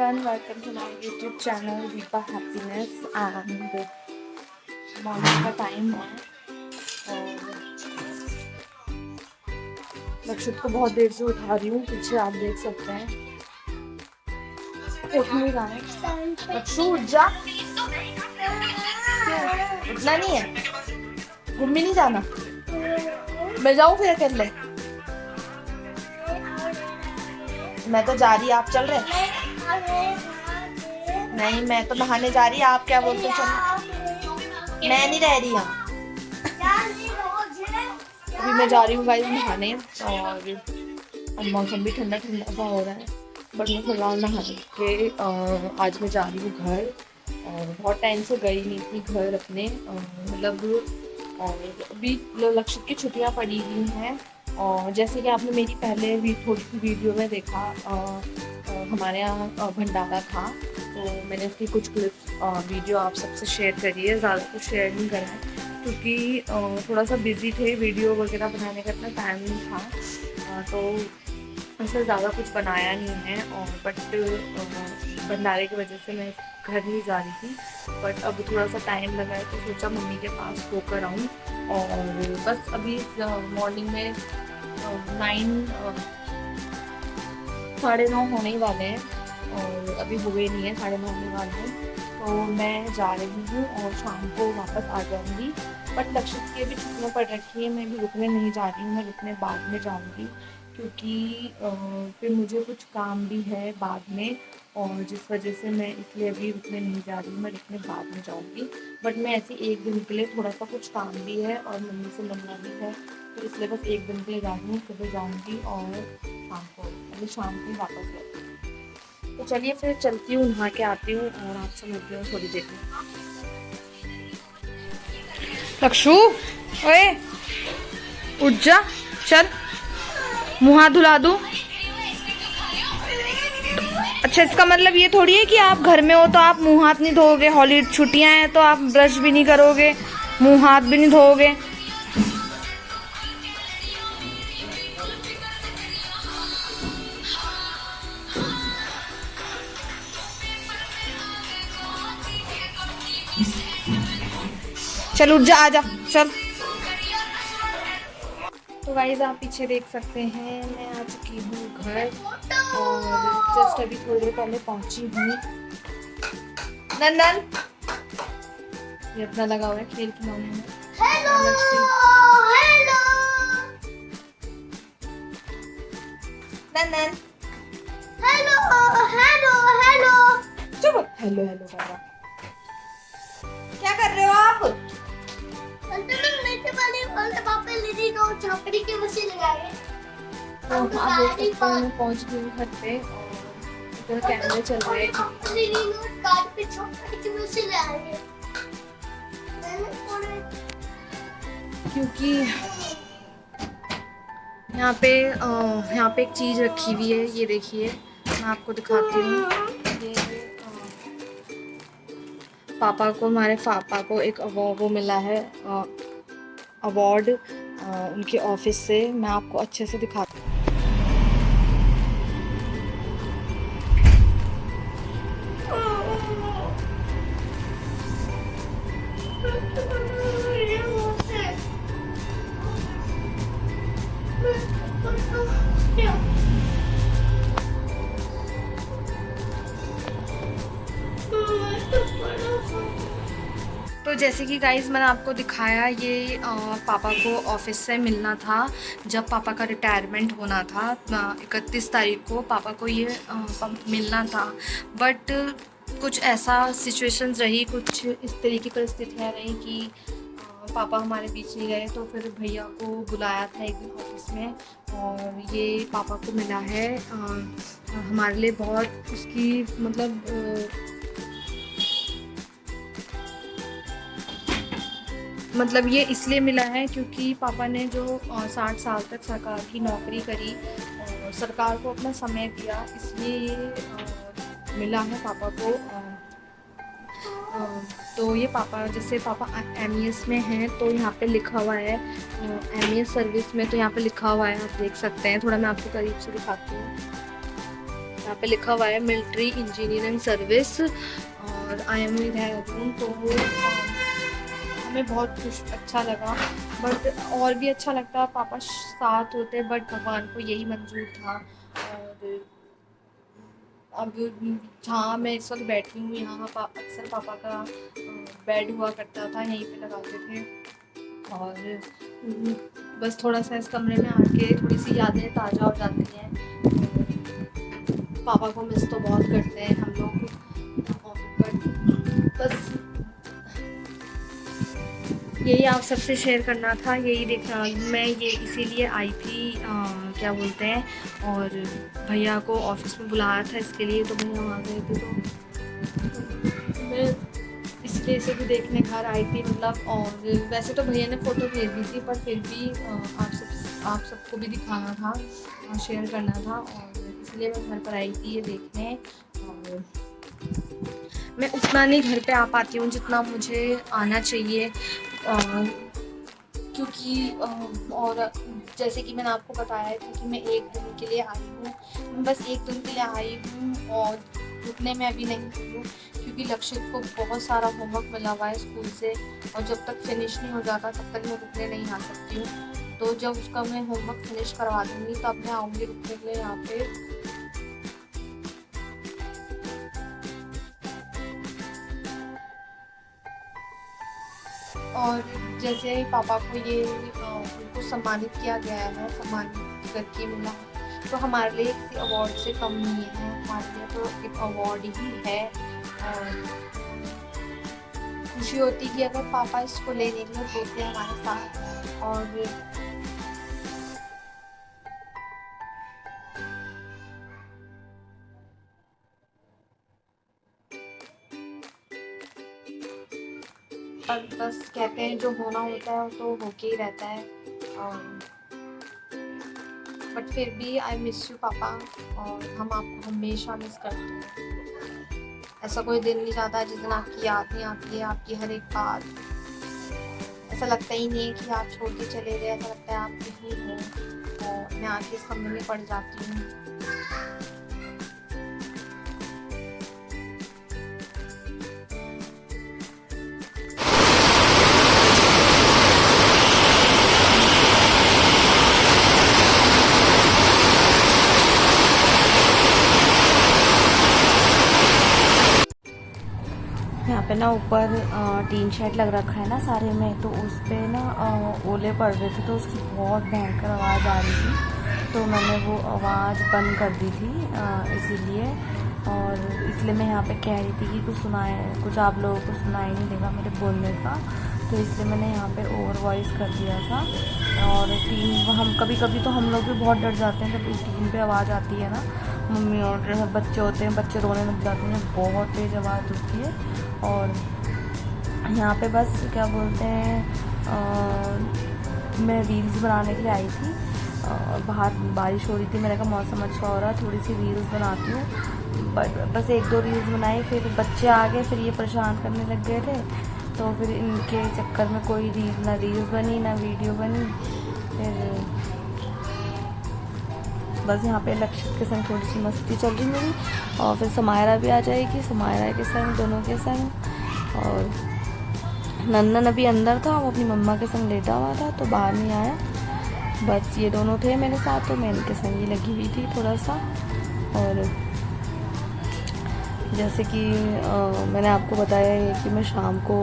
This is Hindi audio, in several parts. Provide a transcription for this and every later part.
everyone, welcome to my YouTube channel Deepa Happiness and morning का टाइम है और लक्षित को बहुत देर से उठा रही हूँ। पीछे आप देख सकते हैं उठ नहीं रहा है। लक्षु उठ जा, उठना नहीं है, घूमने नहीं जाना। मैं जाऊँ फिर अकेले? मैं तो जा रही, आप चल रहे? नहीं, मैं तो नहाने जा रही, आप क्या बोलते चल? मैं नहीं रह रही हूँ। अभी मैं जा रही हूँ गाइस नहाने और मौसम भी ठंडा ठंडा सा हो रहा है, बट मैं फिलहाल नहा के आज मैं जा रही हूँ घर। और बहुत टाइम से गई नहीं थी घर अपने, मतलब और अभी लक्षित की छुट्टियाँ पड़ी हुई हैं। और जैसे कि आपने मेरी पहले भी थोड़ी सी वीडियो में देखा, हमारे यहाँ भंडारा था, तो मैंने उसकी कुछ क्लिप्स वीडियो आप सबसे शेयर करी है। ज़्यादा कुछ शेयर नहीं करा है क्योंकि थोड़ा सा बिज़ी थे, वीडियो वगैरह बनाने का इतना टाइम नहीं था, तो ऐसा ज़्यादा कुछ बनाया नहीं है। और बट भंडारे की वजह से मैं घर नहीं जा रही थी, बट अब थोड़ा सा टाइम लगा है तो सोचा मम्मी के पास होकर आऊँ। और बस अभी मॉर्निंग में 9:30 होने ही वाले हैं और अभी हुए नहीं है, 9:30 होने वाले हैं, तो मैं जा रही हूँ और शाम को वापस आ जाऊँगी। बट लक्षित की भी छुट्टियाँ पड़ रखी है, मैं भी रुकने नहीं जा रही हूँ, मैं रुकने बाद में जाऊँगी क्योंकि फिर मुझे कुछ काम भी है बाद में, और जिस वजह से मैं इसलिए अभी रुकने नहीं जा रही हूँ, मैं रुकने बाद में जाऊँगी। बट मैं ऐसे एक दिन के लिए, थोड़ा सा कुछ काम भी है और मम्मी से मिलना भी है, तो इसलिए बस एक दिन के लिए जा रही हूँ। सुबह जाऊँगी और शाम को, मतलब शाम को वापस लौटूँगी। तो चलिए फिर चलती हूँ, नहा के आती हूँ और आपसे मिलती हूँ थोड़ी देर में। लक्षु, ओए उठ जा, चल मुँह हाथ धुला दूँ। अच्छा, इसका मतलब ये थोड़ी है कि आप घर में हो तो आप मुंह हाथ नहीं धोओगे, हॉलीडे छुट्टियां हैं तो आप ब्रश भी नहीं करोगे, मुंह हाथ भी नहीं धोओगे। चल उठ जा, आजा चल। तो गाइस आप पीछे देख सकते हैं, मैं आ चुकी हूँ घर और जस्ट अभी थोड़ी देर पहले पहुंची हूँ। नंदन ये अपना लगा हुआ है खेल खिलौने में। हेलो हेलो नंदन, हेलो हेलो हेलो, चुप, हेलो हेलो कर रहा। क्या कर रहे हो आप? छपड़ी के मशीन लगाए। आप देख सकते हैं मैं पहुंच गई हूँ घर पे और इधर कैमरे चल रहे हैं क्योंकि यहाँ पे एक चीज़ रखी हुई है, ये देखिए मैं आपको दिखाती हूँ। ये पापा को, हमारे पापा को एक वो मिला है अवार्ड उनके ऑफिस से। मैं आपको अच्छे से दिखाती हूँ। तो जैसे कि गाइस मैंने आपको दिखाया, ये पापा को ऑफिस से मिलना था जब पापा का रिटायरमेंट होना था। 31 तारीख को पापा को ये मिलना था, बट कुछ ऐसा सिचुएशंस रही, कुछ इस तरह की परिस्थितियाँ रही कि पापा हमारे बीच नहीं रहे। तो फिर भैया को बुलाया था एक दिन ऑफिस में और ये पापा को मिला है। हमारे लिए बहुत उसकी मतलब ये इसलिए मिला है क्योंकि पापा ने जो 60 साल तक सरकार की नौकरी करी और सरकार को अपना समय दिया, इसलिए ये मिला है पापा को। तो ये पापा, जैसे पापा MES में हैं तो यहाँ पे लिखा हुआ है MES सर्विस में, तो यहाँ पे लिखा हुआ है, आप देख सकते हैं। थोड़ा मैं आपको करीब से दिखाती हूँ। यहाँ पे लिखा हुआ है मिलिट्री इंजीनियरिंग सर्विस और IME देहरादून। तो हमें बहुत कुछ अच्छा लगा, बट और भी अच्छा लगता पापा साथ होते, बट भगवान को यही मंजूर था। और अब जहाँ मैं इस वक्त बैठी हूँ यहाँ अक्सर पापा का बेड हुआ करता था, यहीं पे लगाते थे। और बस थोड़ा सा इस कमरे में आके थोड़ी सी यादें ताज़ा हो जाती हैं। पापा को मिस तो बहुत करते हैं हम लोग, बट बस यही आप सबसे शेयर करना था, यही देखना। मैं ये इसीलिए आई थी क्या बोलते हैं, और भैया को ऑफिस में बुलाया था इसके लिए, तो भैया आ गए थे तो मैं इसलिए इसे भी देखने घर आई थी मतलब। और वैसे तो भैया ने फ़ोटो भेज दी थी, पर फिर भी आप सबको भी दिखाना था, शेयर करना था, और इसलिए मैं घर पर आई थी ये देखने। और मैं उतना नहीं घर पे आ पाती हूँ जितना मुझे आना चाहिए, क्योंकि और जैसे कि मैंने आपको बताया है, क्योंकि मैं एक दिन के लिए आई हूँ, मैं बस एक दिन के लिए आई हूँ और रुकने में अभी नहीं हूँ, क्योंकि लक्षित को बहुत सारा होमवर्क मिला हुआ है स्कूल से, और जब तक फिनिश नहीं हो जाता तब तक मैं रुकने नहीं आ सकती हूँ। तो जब उसका मैं होमवर्क फिनिश करवा दूँगी तब मैं आऊँगी रुकने के लिए यहाँ पे। और जैसे पापा को ये उनको सम्मानित किया गया है, सम्मानित करके मिला, तो हमारे लिए किसी अवार्ड से कम नहीं है, हमारे लिए तो एक अवार्ड ही है। और खुशी होती कि अगर पापा इसको लेने के लिए होते हैं हमारे साथ। और बस कहते हैं जो होना होता है तो होके ही रहता है। बट फिर भी आई मिस यू पापा, और हम आपको हमेशा मिस करते हैं। ऐसा कोई दिन नहीं जाता जिस दिन आपकी याद नहीं आती है, आपकी हर एक बात। ऐसा लगता ही नहीं है कि आप छोड़ के चले गए, ऐसा लगता है आप कहीं हो और मैं आके इस कमरे में पड़ जाती हूँ। यहाँ पे ना ऊपर टीन शेड लग रखा है ना सारे में, तो उस पर ना ओले पड़ रहे थे, तो उसकी बहुत भयंकर आवाज़ आ रही थी, तो मैंने वो आवाज़ बंद कर दी थी इसीलिए। और इसलिए मैं यहाँ पे कह रही थी कि कुछ आप लोगों को सुनाई नहीं देगा मेरे बोलने का, तो इसलिए मैंने यहाँ पे ओवर वॉइस कर दिया था। और हम कभी कभी तो हम लोग भी बहुत डर जाते हैं जब टीन पे आवाज़ आती है ना, मम्मी और जैसे बच्चे होते हैं, बच्चे रोने लग जाते हैं, बहुत तेज़ आवाज़ होती है। और यहाँ पे बस क्या बोलते हैं, मैं रील्स बनाने के लिए आई थी, बाहर बारिश हो रही थी, मैंने कहा मौसम अच्छा हो रहा है, थोड़ी सी रील्स बनाती हूँ। बस 1-2 रील्स बनाई, फिर बच्चे आ गए, फिर ये परेशान करने लग गए थे, तो फिर इनके चक्कर में कोई ना रील्स बनी ना वीडियो बनी। फिर बस यहाँ पे लक्षित के संग थोड़ी सी मस्ती चल रही मेरी, और फिर समायरा भी आ जाएगी, समायरा के संग, दोनों के संग। और नंदन अभी अंदर था, वो अपनी मम्मा के संग लेटा हुआ था, तो बाहर नहीं आया। बस ये दोनों थे मेरे साथ, तो मैं इनके संग ही लगी हुई थी थोड़ा सा। और जैसे कि मैंने आपको बताया है कि मैं शाम को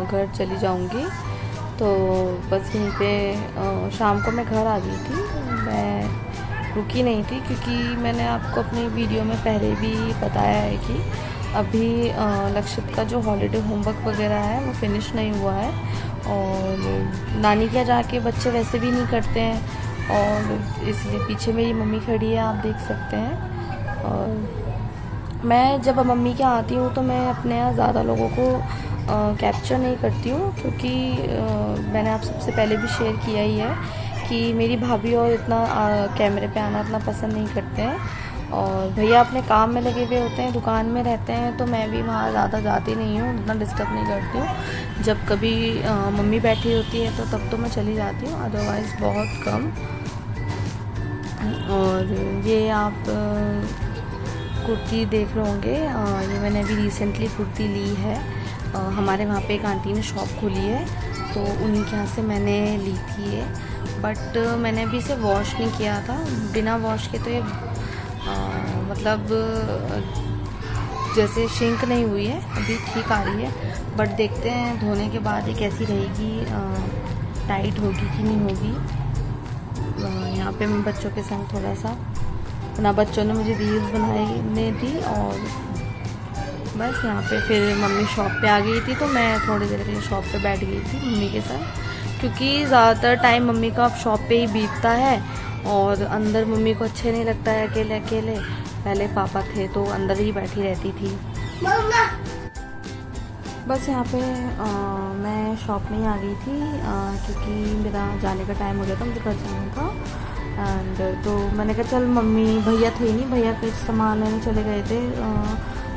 घर चली जाऊंगी, तो बस यहीं पे शाम को मैं घर आ गई थी, मैं रुकी नहीं थी, क्योंकि मैंने आपको अपनी वीडियो में पहले भी बताया है कि अभी लक्षित का जो हॉलीडे होमवर्क वगैरह है वो फिनिश नहीं हुआ है, और नानी के यहाँ जाके बच्चे वैसे भी नहीं करते हैं, और इसलिए पीछे मेरी मम्मी खड़ी है, आप देख सकते हैं। और मैं जब मम्मी के यहाँ आती हूँ तो मैं अपने यहाँ ज़्यादा लोगों को कैप्चर नहीं करती हूँ, क्योंकि मैंने आप सबसे पहले भी शेयर किया ही है कि मेरी भाभी और इतना कैमरे पे आना इतना पसंद नहीं करते हैं, और भैया अपने काम में लगे हुए होते हैं, दुकान में रहते हैं, तो मैं भी वहाँ ज़्यादा जाती नहीं हूँ, इतना डिस्टर्ब नहीं करती हूँ। जब कभी मम्मी बैठी होती है तो तब तो मैं चली जाती हूँ, अदरवाइज़ बहुत कम। और ये आप कुर्ती देख रहे होंगे, ये मैंने अभी रिसेंटली कुर्ती ली है। हमारे वहाँ पे एक आंटी ने शॉप खोली है, तो उन्हीं के यहाँ से मैंने ली थी ये। बट मैंने अभी इसे वॉश नहीं किया था। बिना वॉश के तो ये मतलब जैसे शिंक नहीं हुई है, अभी ठीक आ रही है। बट देखते हैं धोने के बाद ये कैसी रहेगी, टाइट होगी कि नहीं होगी। यहाँ पे मैं बच्चों के संग थोड़ा सा अपना, बच्चों ने मुझे रील्स बनाने दी और बस यहाँ पे फिर मम्मी शॉप पे आ गई थी, तो मैं थोड़ी देर के लिए शॉप पे बैठ गई थी मम्मी के साथ, क्योंकि ज़्यादातर टाइम मम्मी का शॉप पे ही बीतता है और अंदर मम्मी को अच्छे नहीं लगता है अकेले अकेले। पहले पापा थे तो अंदर ही बैठी रहती थी। बस यहाँ पे मैं शॉप में ही आ गई थी, क्योंकि मेरा जाने का टाइम हो गया था, मुझे घर जाना था। एंड तो मैंने कहा चल, मम्मी भैया थे नहीं, भैया के सामान लेने चले गए थे,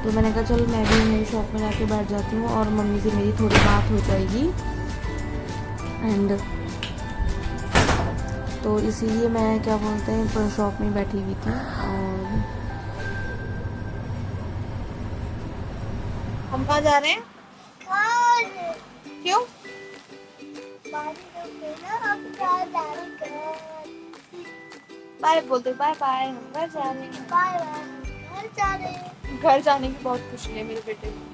तो मैंने कहा चल मैं भी मेरी शॉप में जाके बैठ जाती हूँ और मम्मी से मेरी थोड़ी बात हो जाएगी। एंड तो इसीलिए मैं क्या बोलते हैं शॉप में बैठी हुई थी। और हम कहाँ जा रहे हैं? क्यों? बाय बोल दो, बाय बाय, हम घर जा रहे हैं। घर जाने की बहुत खुशी है मेरे बेटे को।